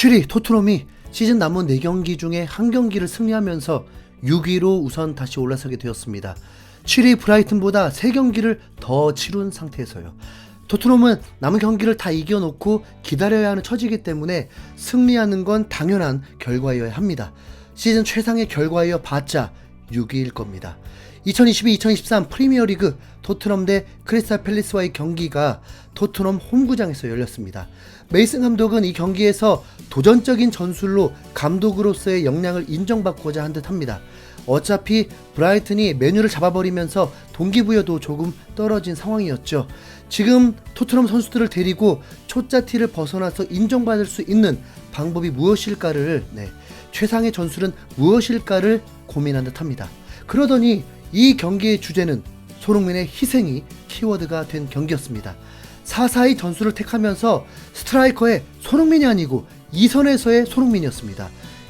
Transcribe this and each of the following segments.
7위 토트넘이 시즌 남은 4경기 중에 1경기를 승리하면서 6위로 우선 다시 올라서게 되었습니다. 7위 브라이튼보다 3경기를 더 치룬 상태에서요. 토트넘은 남은 경기를 다 이겨놓고 기다려야 하는 처지이기 때문에 승리하는 건 당연한 결과여야 합니다. 시즌 최상의 결과이어 봤자 6위일 겁니다. 2022-2023 프리미어리그 토트넘 대 크리스탈 팰리스와의 경기가 토트넘 홈구장에서 열렸습니다. 메이슨 감독은 이 경기에서 도전적인 전술로 감독으로서의 역량을 인정받고자 한 듯합니다. 어차피 브라이튼이 메뉴를 잡아버리면서 동기부여도 조금 떨어진 상황이었죠. 지금 토트넘 선수들을 데리고 초짜티를 벗어나서 인정받을 수 있는 방법이 무엇일까를 최상의 전술은 무엇일까를 고민한 듯합니다. 그러더니 이 경기의 주제는 손흥민의 희생이 키워드가 된 경기였습니다. 4-4-2 전술을 택하면서 스트라이커의 손흥민이 아니고 이선에서의 손흥민이었습니다.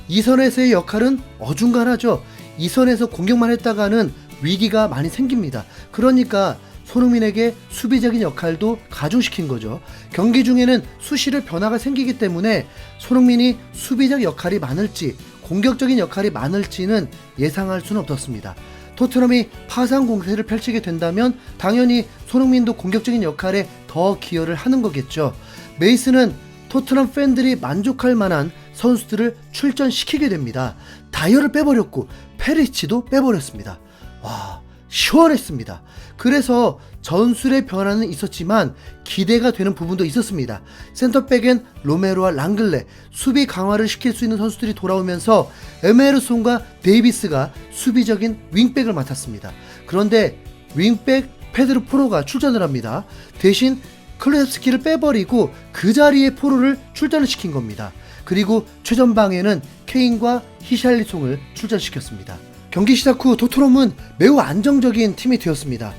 이선에서의 역할은 어중간하죠. 이선에서 공격만 했다가는 위기가 많이 생깁니다. 그러니까 손흥민에게 수비적인 역할도 가중시킨 거죠. 경기 중에는 수시를 변화가 생기기 때문에 손흥민이 수비적 역할이 많을지 공격적인 역할이 많을지는 예상할 수는 없었습니다. 토트넘이 파상 공세를 펼치게 된다면 당연히 손흥민도 공격적인 역할에 더 기여를 하는 거겠죠. 메이슨은 토트넘 팬들이 만족할 만한 선수들을 출전시키게 됩니다. 다이어를 빼버렸고 페리치도 빼버렸습니다. 와, 시원했습니다. 그래서 전술의 변화는 있었지만 기대가 되는 부분도 있었습니다. 센터백엔 로메로와 랑글레, 수비 강화를 시킬 수 있는 선수들이 돌아오면서 에메르송과 데이비스가 수비적인 윙백을 맡았습니다. 그런데 윙백 페드로 포로가 출전을 합니다. 대신 클레스키를 빼버리고 그 자리에 포로를 출전을 시킨 겁니다. 그리고 최전방에는 케인과 히샬리송을 출전시켰습니다. 경기 시작 후 토트넘은 매우 안정적인 팀이 되었습니다.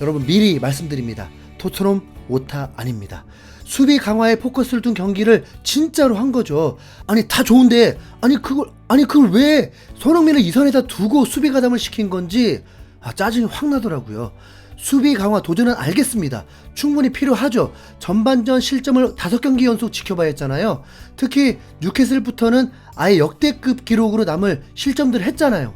여러분 미리 말씀드립니다. 토트넘 오타 아닙니다. 수비 강화에 포커스를 둔 경기를 진짜로 한 거죠. 다 좋은데 그걸 왜 손흥민을 이선에다 두고 수비 가담을 시킨 건지 짜증이 확 나더라고요. 수비 강화 도전은 알겠습니다. 충분히 필요하죠. 전반전 실점을 5경기 연속 지켜봐야 했잖아요. 특히 뉴캐슬부터는 아예 역대급 기록으로 남을 실점들을 했잖아요.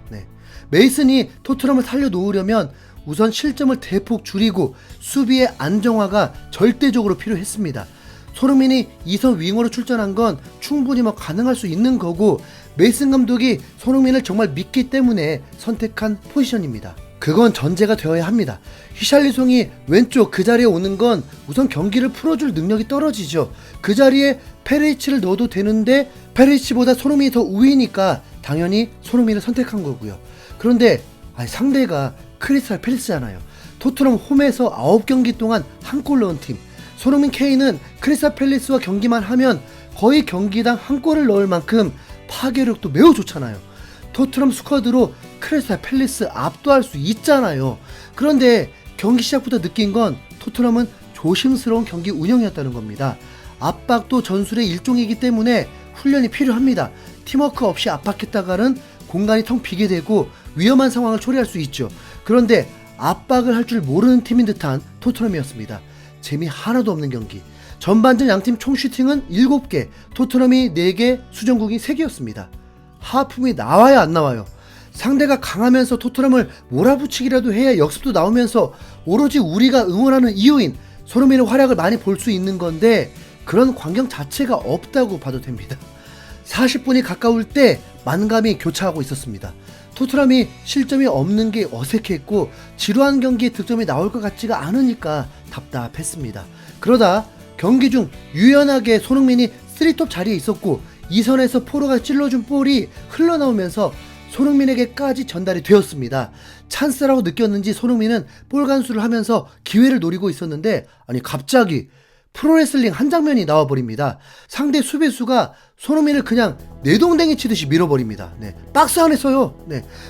메이슨이 토트넘을 살려놓으려면 우선 실점을 대폭 줄이고 수비의 안정화가 절대적으로 필요했습니다. 손흥민이 2선 윙어로 출전한 건 충분히 가능할 수 있는 거고 메이슨 감독이 손흥민을 정말 믿기 때문에 선택한 포지션입니다. 그건 전제가 되어야 합니다. 히샬리송이 왼쪽 그 자리에 오는 건 우선 경기를 풀어줄 능력이 떨어지죠. 그 자리에 페리치를 넣어도 되는데 페리치보다 손흥민이 더 우위니까 당연히 손흥민을 선택한 거고요. 그런데 상대가 크리스탈 팰리스잖아요. 토트넘 홈에서 9경기 동안 한 골 넣은 팀. 손흥민 케인은 크리스탈 팰리스와 경기만 하면 거의 경기당 한 골을 넣을 만큼 파괴력도 매우 좋잖아요. 토트넘 스쿼드로 크리스탈 팰리스 압도할 수 있잖아요. 그런데 경기 시작부터 느낀 건 토트넘은 조심스러운 경기 운영이었다는 겁니다. 압박도 전술의 일종이기 때문에 훈련이 필요합니다. 팀워크 없이 압박했다가는 공간이 텅 비게 되고 위험한 상황을 초래할 수 있죠. 그런데 압박을 할 줄 모르는 팀인 듯한 토트넘이었습니다. 재미 하나도 없는 경기. 전반전 양팀 총 슈팅은 7개, 토트넘이 4개, 수정국이 3개였습니다. 하품이 나와야 안 나와요. 상대가 강하면서 토트넘을 몰아붙이기라도 해야 역습도 나오면서 오로지 우리가 응원하는 이유인 손흥민의 활약을 많이 볼 수 있는 건데 그런 광경 자체가 없다고 봐도 됩니다. 40분이 가까울 때 만감이 교차하고 있었습니다. 토트넘이 실점이 없는 게 어색했고 지루한 경기에 득점이 나올 것 같지가 않으니까 답답했습니다. 그러다 경기 중 유연하게 손흥민이 3톱 자리에 있었고 이선에서 포로가 찔러준 볼이 흘러나오면서 손흥민에게까지 전달이 되었습니다. 찬스라고 느꼈는지 손흥민은 볼 간수를 하면서 기회를 노리고 있었는데 갑자기 프로레슬링 한 장면이 나와버립니다. 상대 수비수가 손흥민을 그냥 내동댕이 치듯이 밀어버립니다. 박스 안에서요.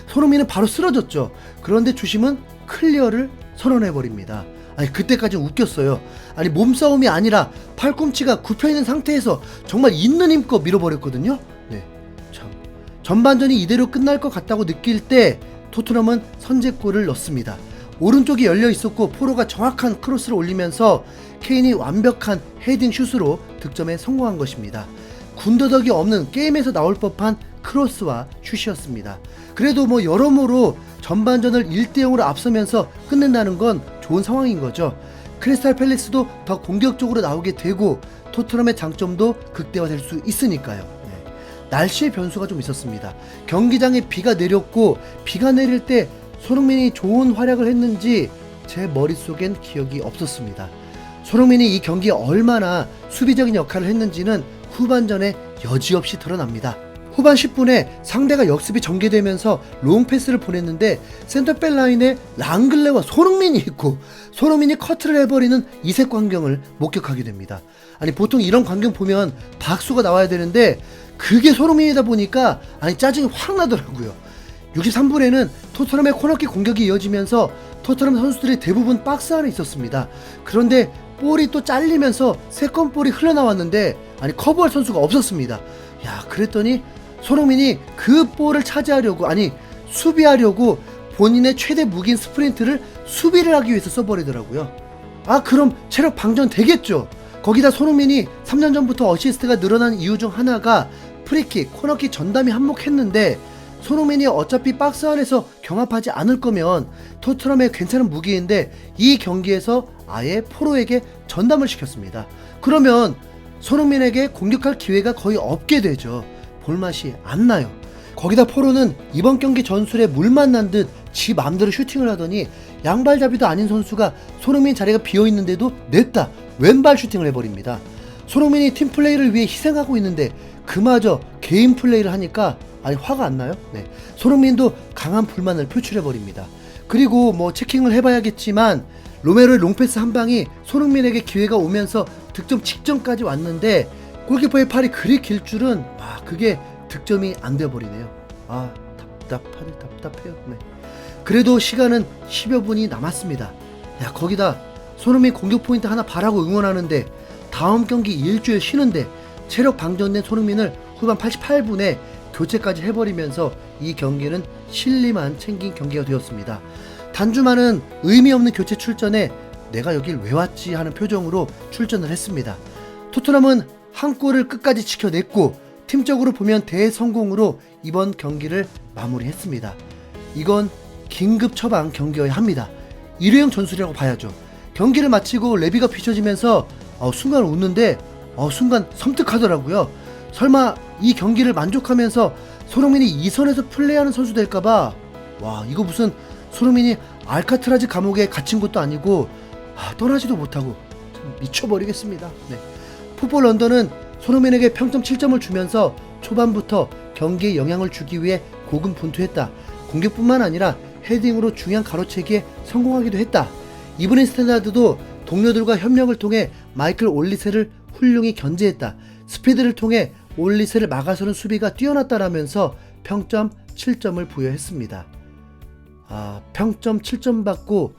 손흥민은 바로 쓰러졌죠. 그런데 주심은 클리어를 선언해버립니다. 그때까지는 웃겼어요. 몸싸움이 아니라 팔꿈치가 굽혀있는 상태에서 정말 있는 힘껏 밀어버렸거든요. 전반전이 이대로 끝날 것 같다고 느낄 때 토트넘은 선제골을 넣습니다. 오른쪽이 열려 있었고 포로가 정확한 크로스를 올리면서 케인이 완벽한 헤딩 슛으로 득점에 성공한 것입니다. 군더더기 없는 게임에서 나올 법한 크로스와 슛이었습니다. 그래도 뭐 여러모로 전반전을 1대0으로 앞서면서 끝낸다는 건 좋은 상황인 거죠. 크리스탈 팰리스도 더 공격적으로 나오게 되고 토트넘의 장점도 극대화될 수 있으니까요. 네. 날씨의 변수가 좀 있었습니다. 경기장에 비가 내렸고 비가 내릴 때 손흥민이 좋은 활약을 했는지 제 머릿속엔 기억이 없었습니다. 손흥민이 이 경기에 얼마나 수비적인 역할을 했는지는 후반전에 여지없이 드러납니다. 후반 10분에 상대가 역습이 전개되면서 롱패스를 보냈는데 센터백 라인에 랑글레와 손흥민이 있고 손흥민이 커트를 해버리는 이색 광경을 목격하게 됩니다. 아니 보통 이런 광경 보면 박수가 나와야 되는데 그게 손흥민이다 보니까 짜증이 확 나더라고요. 63분에는 토트넘의 코너킥 공격이 이어지면서 토트넘 선수들이 대부분 박스 안에 있었습니다. 그런데 볼이 또 잘리면서 세컨 볼이 흘러나왔는데 커버할 선수가 없었습니다. 야, 그랬더니 손흥민이 그 볼을 차지하려고 수비하려고 본인의 최대 무기인 스프린트를 수비를 하기 위해서 써버리더라고요. 그럼 체력 방전 되겠죠. 거기다 손흥민이 3년 전부터 어시스트가 늘어난 이유 중 하나가 프리킥, 코너킥 전담이 한몫했는데 손흥민이 어차피 박스 안에서 경합하지 않을 거면 토트넘의 괜찮은 무기인데 이 경기에서 아예 포로에게 전담을 시켰습니다. 그러면 손흥민에게 공격할 기회가 거의 없게 되죠. 볼맛이 안 나요. 거기다 포로는 이번 경기 전술에 물 만난 듯 지 맘대로 슈팅을 하더니 양발잡이도 아닌 선수가 손흥민 자리가 비어있는데도 냈다 왼발 슈팅을 해버립니다. 손흥민이 팀플레이를 위해 희생하고 있는데 그마저 개인 플레이를 하니까 화가 안 나요? 네. 손흥민도 강한 불만을 표출해버립니다. 그리고 뭐 체킹을 해봐야겠지만 로메로의 롱패스 한 방이 손흥민에게 기회가 오면서 득점 직전까지 왔는데 골키퍼의 팔이 그리 길 줄은 그게 득점이 안 되어버리네요. 답답해요. 네. 그래도 시간은 10여 분이 남았습니다. 야, 거기다 손흥민 공격 포인트 하나 바라고 응원하는데 다음 경기 일주일 쉬는데 체력 방전된 손흥민을 후반 88분에 교체까지 해버리면서 이 경기는 실리만 챙긴 경기가 되었습니다. 단주만은 의미 없는 교체 출전에 내가 여길 왜 왔지 하는 표정으로 출전을 했습니다. 토트넘은 한 골을 끝까지 지켜냈고 팀적으로 보면 대성공으로 이번 경기를 마무리했습니다. 이건 긴급 처방 경기여야 합니다. 일회용 전술이라고 봐야죠. 경기를 마치고 레비가 비춰지면서 순간 웃는데 순간 섬뜩하더라고요. 설마 이 경기를 만족하면서 손흥민이 2선에서 플레이하는 선수 될까봐 이거 무슨 손흥민이 알카트라즈 감옥에 갇힌 것도 아니고 떠나지도 못하고 참 미쳐버리겠습니다. 네. 풋볼 런던은 손흥민에게 평점 7점을 주면서 초반부터 경기에 영향을 주기 위해 고군분투했다. 공격뿐만 아니라 헤딩으로 중요한 가로채기에 성공하기도 했다. 이브닝 스탠다드도 동료들과 협력을 통해 마이클 올리세를 훌륭히 견제했다. 스피드를 통해 올리세를 막아서는 수비가 뛰어났다라면서 평점 7점을 부여했습니다. 평점 7점 받고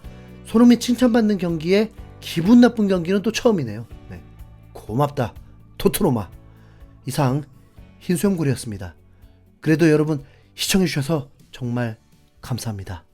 손흥민 칭찬받는 경기에 기분 나쁜 경기는 또 처음이네요. 네. 고맙다 토트로마. 이상 흰수염고리였습니다. 그래도 여러분 시청해주셔서 정말 감사합니다.